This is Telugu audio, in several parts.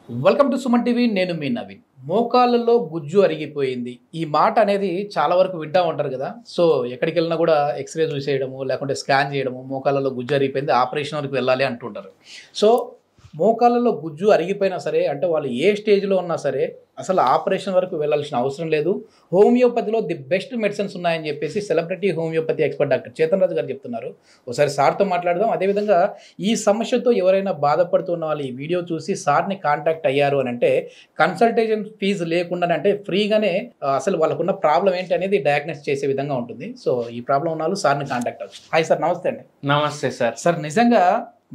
Welcome to Suman TV. నేను మీ నవీన్. మోకాళ్ళలో గుజ్జు అరిగిపోయింది, ఈ మాట అనేది చాలా వరకు వింటూ ఉంటారు కదా. సో ఎక్కడికి వెళ్ళినా కూడా ఎక్స్రే చూసేయడము, లేకుంటే స్కాన్ చేయడము, మోకాళ్ళలో గుజ్జు అరిగిపోయింది ఆపరేషన్ వరకు వెళ్ళాలి అంటుంటారు. సో మోకాళ్ళలో గుజ్జు అరిగిపోయినా సరే, అంటే వాళ్ళు ఏ స్టేజ్లో ఉన్నా సరే అసలు ఆపరేషన్ వరకు వెళ్ళాల్సిన అవసరం లేదు. హోమియోపతిలో ది బెస్ట్ మెడిసిన్స్ ఉన్నాయని చెప్పేసి celebrity homeopathy expert doctor Chetan Raju గారు చెప్తున్నారు. ఒకసారి సార్తో మాట్లాడదాం. అదేవిధంగా ఈ సమస్యతో ఎవరైనా బాధపడుతున్న వాళ్ళు ఈ వీడియో చూసి సార్ని కాంటాక్ట్ అయ్యారు అని అంటే కన్సల్టేషన్ ఫీజు లేకుండానే, అంటే ఫ్రీగానే అసలు వాళ్ళకున్న ప్రాబ్లం ఏంటి అనేది డయాగ్నోస్ చేసే విధంగా ఉంటుంది. సో ఈ ప్రాబ్లం ఉన్న వాళ్ళు సార్ని కాంటాక్ట్ అవ్వచ్చు. హాయ్ సార్, నమస్తే అండి. నమస్తే సార్. సార్, నిజంగా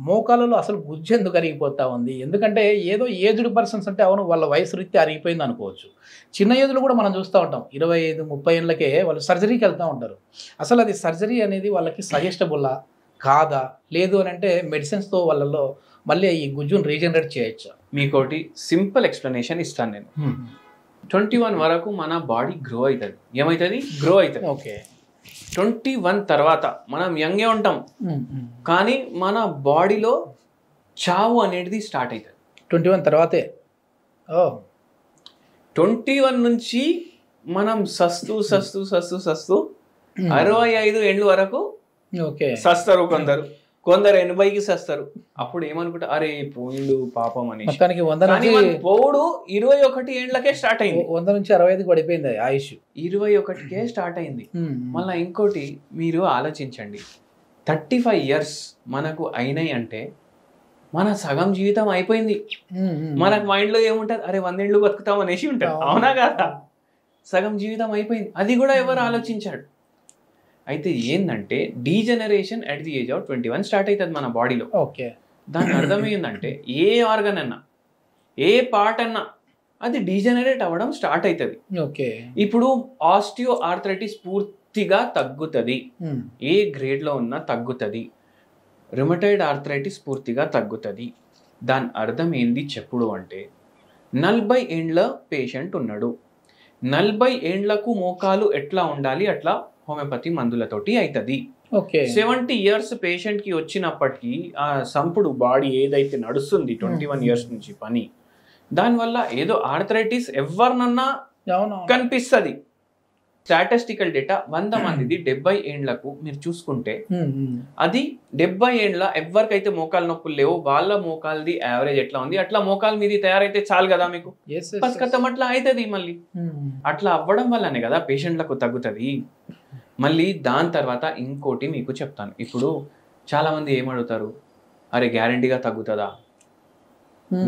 మోకాళ్ళలో అసలు గుజ్జు ఎందుకు అరిగిపోతా ఉంది? ఎందుకంటే ఏదో ఏజ్డ్ పర్సన్స్ అంటే అవును వాళ్ళ వయసు రీత్యా అరిగిపోయింది అనుకోవచ్చు. చిన్న ఏజ్లో కూడా మనం చూస్తూ ఉంటాం, 25-30 ఏళ్ళకే వాళ్ళు సర్జరీకి వెళ్తూ ఉంటారు. అసలు అది సర్జరీ అనేది వాళ్ళకి సజెస్టబుల్లా కాదా, లేదు అని అంటే మెడిసిన్స్తో వాళ్ళలో మళ్ళీ ఈ గుజ్జును రీజనరేట్ చేయొచ్చా? మీకోటి సింపుల్ ఎక్స్ప్లెనేషన్ ఇస్తాను నేను. 21 వరకు మన బాడీ గ్రో అవుతుంది. ఏమవుతుంది? గ్రో అవుతుంది. ఓకే. 21 తర్వాత మనం యంగే ఉంటాం, కానీ మన బాడీలో చావు అనేది స్టార్ట్ అవుతుంది 21 తర్వాతే. 21 నుంచి మనం సస్తూ 65 ఏళ్ళు వరకు ఓకే సస్తారు. కొందరు 80కి సస్తారు. అప్పుడు ఏమనుకుంటా, అరే పోయిండు పాపం అని. మొత్తానికి 100 పోవుడు 21 ఏళ్ళకే స్టార్ట్ అయింది. 100 నుంచి 65కి పడిపోయింది ఆయుష్. 21కే స్టార్ట్ అయింది. మళ్ళీ ఇంకోటి మీరు ఆలోచించండి, 35 ఇయర్స్ మనకు అయినాయి అంటే మన సగం జీవితం అయిపోయింది. మనకు మైండ్లో ఏముంటుంది, అరే 100 ఏళ్ళు బతుకుతాం అనేసి ఉంటుంది. అవునా కదా? సగం జీవితం అయిపోయింది. అది కూడా ఎవరు ఆలోచించాడు. అయితే ఏంటంటే degeneration at the age of 21 start అవుతుంది మన బాడీలో. ఓకే. దాని అర్థం ఏంటంటే ఏ ఆర్గన్ అన్నా, ఏ పార్ట్ అన్నా అది డీజనరేట్ అవ్వడం స్టార్ట్ అవుతుంది. ఓకే. ఇప్పుడు ఆస్టియో ఆర్థరైటిస్ పూర్తిగా తగ్గుతుంది, ఏ గ్రేడ్లో ఉన్నా తగ్గుతుంది. రుమటాయిడ్ ఆర్థరైటిస్ పూర్తిగా తగ్గుతుంది. దాని అర్థం ఏంది చెప్పుడు అంటే, 40 ఏండ్ల పేషెంట్ ఉన్నాడు, 40 ఏండ్లకు మోకాలు ఎట్లా ఉండాలి అట్లా హోమియోపతి మందులతోటి అవుతుంది. 70 ఇయర్స్ పేషెంట్ కి వచ్చినప్పటికీ ఆ సంపుడు బాడీ ఏదైతే నడుస్తుంది 21 ఇయర్స్ నుంచి పని, దానివల్ల ఏదో ఆర్థరైటిస్ ఎవరినన్నా కనిపిస్తుంది. స్టాటిస్టికల్ డేటా 100 మందిది 70 ఏండ్లకు మీరు చూసుకుంటే అది 70 ఏండ్ల ఎవరికైతే మోకాలు నొప్పులు లేవు వాళ్ళ మోకాలది యావరేజ్ ఎట్లా ఉంది, అట్లా మోకాలు మీది తయారైతే చాలు కదా మీకు. పసుకత్తం అట్లా అవుతుంది. మళ్ళీ అట్లా అవ్వడం వల్లనే కదా పేషెంట్లకు తగ్గుతుంది. మళ్ళీ దాని తర్వాత ఇంకోటి మీకు చెప్తాను. ఇప్పుడు చాలా మంది ఏమడుగుతారు, అరే గ్యారంటీగా తగ్గుతుందా?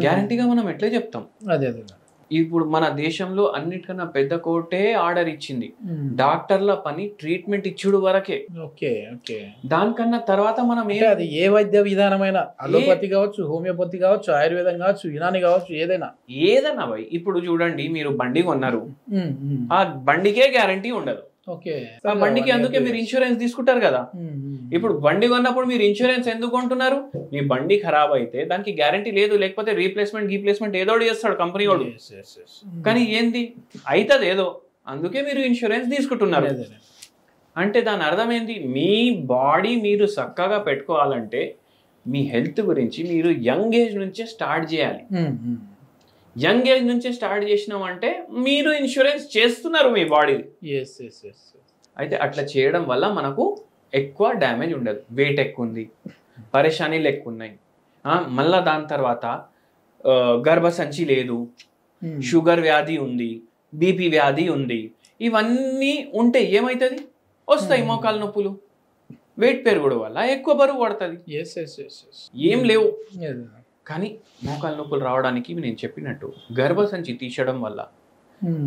గ్యారంటీగా మనం ఎట్లా చెప్తాం? అదే ఇప్పుడు మన దేశంలో అన్నిటికన్నా పెద్ద కోర్టే ఆర్డర్ ఇచ్చింది, డాక్టర్ల పని ట్రీట్మెంట్ ఇచ్చుడు వరకే. ఓకే. ఓకే. దానికన్నా తర్వాత మనం అది ఏ వైద్య విధానమైనా, అలోపతి కావచ్చు, హోమియోపతి కావచ్చు, ఆయుర్వేదం కావచ్చు, యునాని కావచ్చు, ఏదైనా భయ్. ఇప్పుడు చూడండి, మీరు బండి కొన్నారు, ఆ బండికే గ్యారంటీ ఉండదు. ఆ బండికి అందుకే మీరు ఇన్సూరెన్స్ తీసుకుంటారు కదా. ఇప్పుడు బండి కొన్నప్పుడు మీరు ఇన్సూరెన్స్ ఎందుకు కొంటున్నారు? మీ బండి ఖరాబ్ అయితే దానికి గ్యారంటీ లేదు, లేకపోతే రీప్లేస్మెంట్ ఏదో చేస్తాడు కంపెనీ వాడు. కానీ ఏంది అవుతుంది ఏదో, అందుకే మీరు ఇన్సూరెన్స్ తీసుకుంటున్నారు. అంటే దాని అర్థం ఏంది? మీ బాడీ మీరు చక్కగా పెట్టుకోవాలంటే మీ హెల్త్ గురించి మీరు యంగ్ ఏజ్ నుంచే స్టార్ట్ చేయాలి. యంగ్ ఏజ్ నుంచే స్టార్ట్ చేసినామంటే మీరు ఇన్సూరెన్స్ చేస్తున్నారు మీ బాడీ. అయితే అట్లా చేయడం వల్ల మనకు ఎక్కువ డ్యామేజ్ ఉండదు. వెయిట్ ఎక్కువ ఉంది, పరేషానీలు ఎక్కువ ఉన్నాయి, మళ్ళా దాని తర్వాత గర్భసంచి లేదు, షుగర్ వ్యాధి ఉంది, బీపీ వ్యాధి ఉంది, ఇవన్నీ ఉంటే ఏమవుతుంది? వస్తాయి మోకాలు నొప్పులు. వెయిట్ పెరుగుడు వల్ల ఎక్కువ బరువు పడుతుంది. ఏం లేవు, కానీ మోకాలు నొప్పులు రావడానికి నేను చెప్పినట్టు గర్భసంచి తీసేయడం వల్ల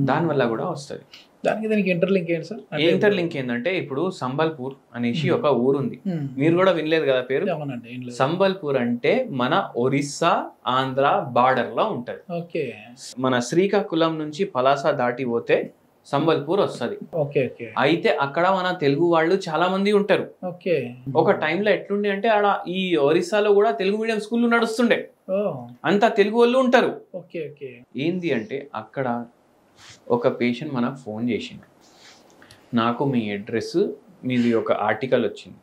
దానివల్ల కూడా వస్తుంది. దానికి ఇంటర్లింక్ ఏంటి సార్? ఇంటర్లింక్ ఏంటంటే, ఇప్పుడు సంబల్పూర్ అనేసి ఒక ఊరుంది, మీరు కూడా వినలేదు కదా పేరు? సంబల్పూర్ అంటే మన ఒరిస్సా ఆంధ్ర బార్డర్ లో ఉంటది. మన శ్రీకాకుళం నుంచి పలాస దాటి పోతే సంబల్పూర్ వస్తుంది. అయితే అక్కడ మన తెలుగు వాళ్ళు చాలా మంది ఉంటారు. ఒక టైంలో ఎట్లుండే అంటే ఆడ ఈ ఒరిస్సాలో కూడా తెలుగు మీడియం స్కూల్ నడుస్తుండే, అంతా తెలుగు వాళ్ళు ఉంటారు. ఏంది అంటే అక్కడ ఒక పేషెంట్ మనకు ఫోన్ చేసిండు, నాకు మీ అడ్రస్ మీది ఒక ఆర్టికల్ వచ్చింది,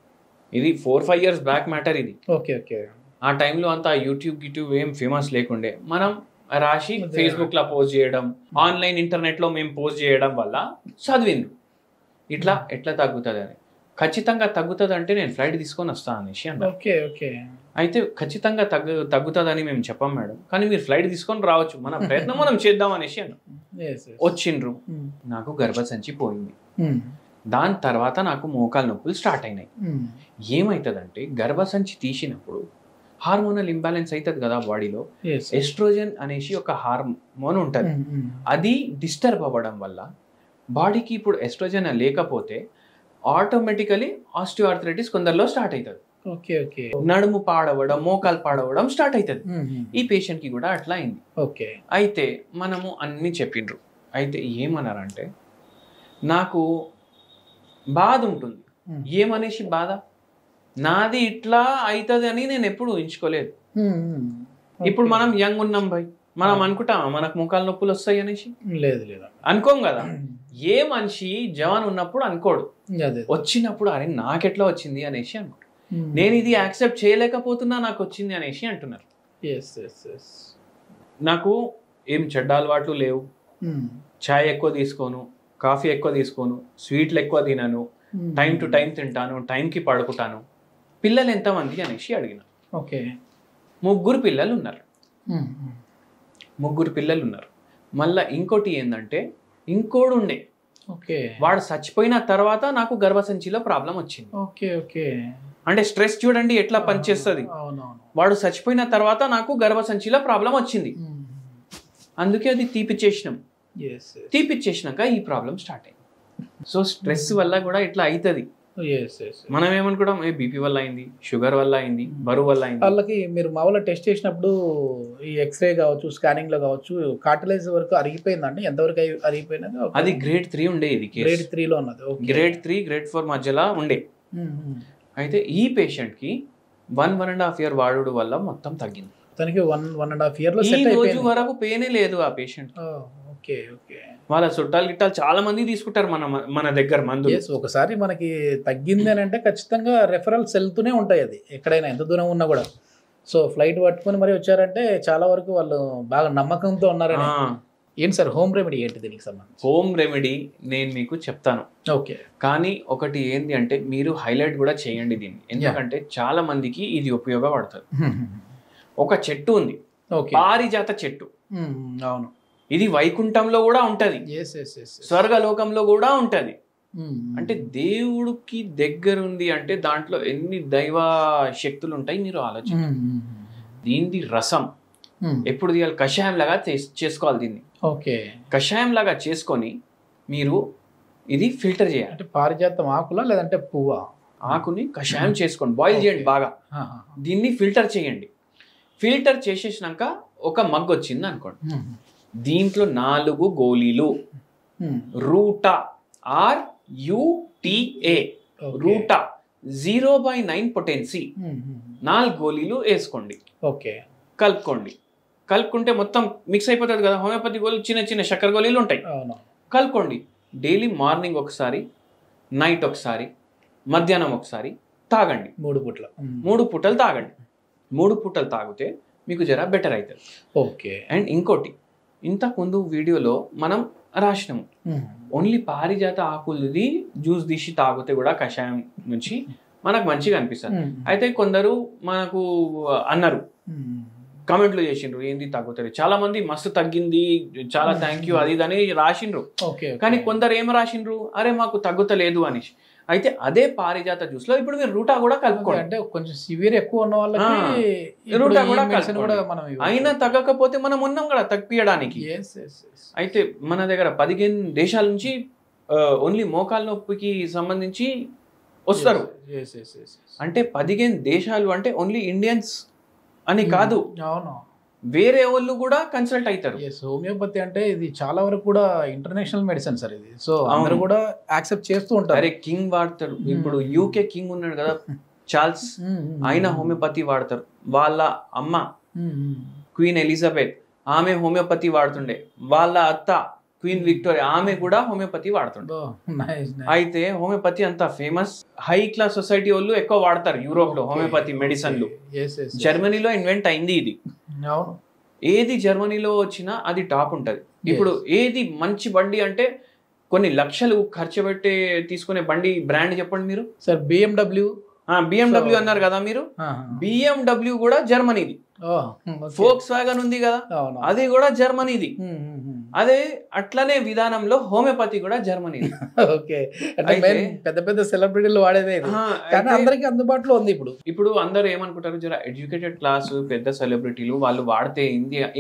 ఇది 4-5 years బ్యాక్ మ్యాటర్ ఇది. Okay okay. ఆ టైంలో అంతా యూట్యూబ్ ఏం ఫేమస్ లేకుండే, మనం రాసి ఫేస్బుక్ లో పోస్ట్ చేయడం, ఆన్లైన్ ఇంటర్నెట్ లో మేము పోస్ట్ చేయడం వల్ల చదివిండ్రు. ఇట్లా ఎట్లా తగ్గుతుంది అని. ఖచ్చితంగా తగ్గుతుంది అంటే నేను ఫ్లైట్ తీసుకొని వస్తాను అనేసి అన్నారు. అయితే ఖచ్చితంగా తగ్గుతుందని మేము చెప్పాం మేడం, కానీ మీరు ఫ్లైట్ తీసుకొని రావచ్చు, మన ప్రయత్నం మనం చేద్దాం అనేసి అన్నాం. వచ్చిండ్రు, నాకు గర్భసంచి పోయింది. దాని తర్వాత నాకు మోకాలు నొప్పులు స్టార్ట్ అయినాయి. ఏమవుతుందంటే గర్భసంచి తీసినప్పుడు హార్మోనల్ ఇంబ్యాలెన్స్ అవుతుంది కదా బాడీలో. ఎస్ట్రోజన్ అనేసి ఒక హార్మోన్ ఉంటుంది, అది డిస్టర్బ్ అవ్వడం వల్ల బాడీకి ఇప్పుడు ఎస్ట్రోజన్ లేకపోతే ఆటోమేటికలీ ఆస్టియోఆర్థరైటిస్ కొందరిలో స్టార్ట్ అవుతుంది. నడుము పాడవడం, మోకాలు పాడవడం స్టార్ట్ అవుతుంది. ఈ పేషెంట్ కి కూడా అట్లా అయింది. అయితే మనము అన్ని చెప్పిండ్రు. అయితే ఏమన్నారంటే నాకు బాధ ఉంటుంది. ఏమనేసి బాధ? నాది ఇట్లా అవుతుంది అని నేను ఎప్పుడు ఊహించుకోలేదు. ఇప్పుడు మనం యంగ్ ఉన్నాం భయ్, మనం అనుకుంటాం మనకు మోకాలు నొప్పులు వస్తాయి అనేసి. లేదు అనుకోం కదా. ఏ మనిషి జవాన్ ఉన్నప్పుడు అనుకోడు, వచ్చినప్పుడు అరే నాకెట్లా వచ్చింది అనేసి అనుకోడు. నేను ఇది యాక్సెప్ట్ చేయలేకపోతున్నా, నాకు వచ్చింది అనేసి అంటున్నారు. నాకు ఏం చెడ్డ అలవాట్లు లేవు, చాయ్ ఎక్కువ తీసుకోను, కాఫీ ఎక్కువ తీసుకోను, స్వీట్లు ఎక్కువ తినను, టైం టు టైం తింటాను, టైంకి పడుకుంటాను. పిల్లలు ఎంతమంది అనేసి అడిగిన. 3 పిల్లలు ఉన్నారు. 3 పిల్లలు ఉన్నారు. మళ్ళా ఇంకోటి ఏంటంటే ఇంకోడు ఉండే, వాడు చచ్చిపోయిన తర్వాత నాకు గర్భసంచిలో ప్రాబ్లం వచ్చింది. అంటే స్ట్రెస్ చూడండి ఎట్లా పనిచేస్తుంది. వాడు చచ్చిపోయిన తర్వాత నాకు గర్భసంచిలో ప్రాబ్లం వచ్చింది, అందుకే అది తీపిచ్చేసినాం. తీపిచ్చేసినాక ఈ ప్రాబ్లం స్టార్ట్ అయింది. సో స్ట్రెస్ వల్ల కూడా ఇట్లా అవుతుంది. మనం ఏమనుకుంటాం, బీపీ వల్ల అయింది, షుగర్ వల్ల అయింది, బరువు వల్ల అయింది. వాళ్ళకి మీరు మామూలుగా టెస్ట్ చేసినప్పుడు ఈ ఎక్స్రే కావచ్చు, స్కానింగ్ లో కావచ్చు, కార్టిలేజ్ వరకు అరిగిపోయిందండి? ఎంతవరకు అరిగిపోయినది? అది గ్రేడ్ 3 ఉండే, ఇది గ్రేడ్ 3 లో ఉన్నది. గ్రేడ్ 3 గ్రేడ్ 4 మధ్యలో ఉండే. అయితే ఈ పేషెంట్ కి 1.5 year వాడుడు వల్ల మొత్తం తగ్గింది. తనకి 1.5 year లో ఈ రోజు వరకు పెయినే లేదు ఆ పేషెంట్. వాళ్ళ చుట్టాలు గిట్టాలు చాలా మంది తీసుకుంటారు మన దగ్గర మందు. ఒకసారి మనకి తగ్గింది అని అంటే ఖచ్చితంగా రెఫరల్స్ వెళ్తూనే ఉంటాయి, అది ఎక్కడైనా ఎంత దూరం ఉన్నా కూడా. సో ఫ్లైట్ పట్టుకొని మరి వచ్చారంటే చాలా వరకు వాళ్ళు బాగా నమ్మకంతో ఉన్నారని. ఏంటి సార్ హోమ్ రెమెడీ ఏంటి దీనికి సంబంధించి? హోమ్ రెమెడీ నేను మీకు చెప్తాను. కానీ ఒకటి ఏంటి అంటే మీరు హైలైట్ కూడా చేయండి దీన్ని, ఎందుకంటే చాలా మందికి ఇది ఉపయోగపడుతుంది. ఒక చెట్టు ఉంది, పారిజాత చెట్టు. అవును, ఇది వైకుంఠంలో కూడా ఉంటది, స్వర్గలోకంలో కూడా ఉంటది. అంటే దేవుడికి దగ్గర ఉంది అంటే దాంట్లో ఎన్ని దైవ శక్తులు ఉంటాయి మీరు ఆలోచించండి. దీని రసం ఎప్పుడు తీయాలి? కషాయం లాగా చేసుకోవాలి దీన్ని. కషాయం లాగా చేసుకొని మీరు ఇది ఫిల్టర్ చేయాలి. అంటే పారిజాతం ఆకులా లేదంటే పువ్వా? ఆకుని కషాయం చేసుకోండి, బాయిల్ చేయండి బాగా. దీన్ని ఫిల్టర్ చేయండి. ఫిల్టర్ చేసేసినాక ఒక మగ్ వచ్చింది అనుకోండి, దీంట్లో 4 గోళీలు రూటా RUTA రూటా 0/9 పొటెన్సీ 4 గోళీలు వేసుకోండి. కలుపుకోండి. కలుపుకుంటే మొత్తం మిక్స్ అయిపోతుంది కదా. హోమియోపతి గోళీలు చిన్న చిన్న చక్కెర గోళీలు ఉంటాయి. కలుపుకోండి. డైలీ మార్నింగ్ ఒకసారి, నైట్ ఒకసారి, మధ్యాహ్నం ఒకసారి తాగండి. 3 పూటలు తాగండి. 3 పూటలు తాగితే మీకు జర బెటర్ అవుతుంది. అండ్ ఇంకోటి, ఇంతకుముందు వీడియోలో మనం రాసినాము, ఓన్లీ పారిజాత ఆకులది జ్యూస్ తీసి తాగితే కూడా కషాయం నుంచి మనకు మంచిగా అనిపిస్తుంది. అయితే కొందరు మనకు అన్నారు, కామెంట్లు చేసిండ్రు, ఏంది తగ్గుతుంది, చాలా మంది మస్తు తగ్గింది, చాలా థ్యాంక్ యూ అది అని రాసిండ్రు. కానీ కొందరు ఏం రాసిండ్రు, అరే మాకు తగ్గుతలేదు అని. అయితే అదే పారిజాత జ్యూస్ లో ఇప్పుడు మీరు రూటా కూడా కలుపుకోండి. అంటే కొంచెం సివియర్ ఎక్కువ ఉన్న వాళ్ళకి రూటా కూడా కలుపుకోండి. అయినా తగ్గకపోతే మనం ఉన్నాం కదా తగ్గియడానికి. అయితే మన దగ్గర 15 దేశాల నుంచి ఓన్లీ మోకాల నొప్పికి సంబంధించి వస్తారు. అంటే 15 దేశాలు అంటే ఓన్లీ ఇండియన్స్ అని కాదు, వేరే వాళ్ళు కూడా కన్సల్ట్ అవుతారు. హోమియోపతి అంటే ఇది చాలా వరకు కూడా ఇంటర్నేషనల్ మెడిసిన్ సార్ ఇది. సో అందరూ కూడా యాక్సెప్ట్ చేస్తూ ఉంటారు. అరే కింగ్ వాడతారు, ఇప్పుడు UK కింగ్ ఉన్నాడు కదా చార్ల్స్, ఆయన హోమియోపతి వాడతారు. వాళ్ళ అమ్మ క్వీన్ ఎలిజబెత్, ఆమె హోమియోపతి వాడుతుండే. వాళ్ళ అత్త క్వీన్ విక్టోరియా, ఆమె కూడా హోమియోపతి వాడుతుండే. అయితే హోమియోపతి అంత ఫేమస్, హై క్లాస్ సొసైటీ వాళ్ళు ఎక్కువ వాడతారు యూరోప్ లో హోమియోపతి మెడిసిన్లు. జర్మనీలో ఇన్వెంట్ అయింది ఇది. ఏది జర్మనీలో వచ్చినా అది టాప్ ఉంటుంది. ఇప్పుడు ఏది మంచి బండి అంటే కొన్ని లక్షలు ఖర్చు పెట్టి తీసుకునే బండి బ్రాండ్ చెప్పండి మీరు. సార్ BMW అన్నారు కదా మీరు, BMW కూడా జర్మనీది. ఫోక్స్ వ్యాగన్ ఉంది కదా, అది కూడా జర్మనీది. అదే అట్లనే విధానంలో హోమియోపతి కూడా జర్మనీది. ఓకే, పెద్ద పెద్ద సెలబ్రిటీలు వాడేదే, కానీ అందరికి అందుబాటులో ఉంది. ఇప్పుడు అందరూ ఏమనుకుంటారు, జర ఎడ్యుకేటెడ్ క్లాస్ పెద్ద సెలబ్రిటీలు వాళ్ళు వాడితే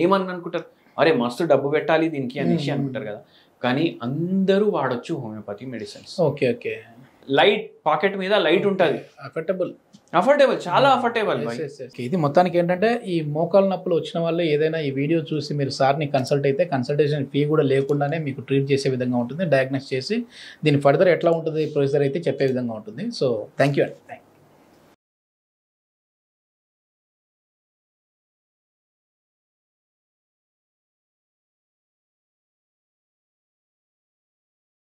ఏమని అనుకుంటారు, అరే మస్తు డబ్బు పెట్టాలి దీనికి అనేసి అనుకుంటారు కదా. కానీ అందరూ వాడొచ్చు homeopathy medicines. Okay okay, light pocket మీద లైట్ ఉంటుంది, అఫోర్డబుల్, చాలా అఫోర్డబుల్. ఇది మొత్తానికి ఏంటంటే ఈ మోకాలు నొప్పులు వచ్చిన వాళ్ళు ఏదైనా ఈ వీడియో చూసి మీరు సార్ని కన్సల్ట్ అయితే కన్సల్టేషన్ ఫీ కూడా లేకుండానే మీకు ట్రీట్ చేసే విధంగా ఉంటుంది, డయాగ్నోస్ చేసి దీని ఫర్దర్ ఎట్లా ఉంటుంది ప్రొసీజర్ అయితే చెప్పే విధంగా ఉంటుంది. సో థ్యాంక్ యూ అండి.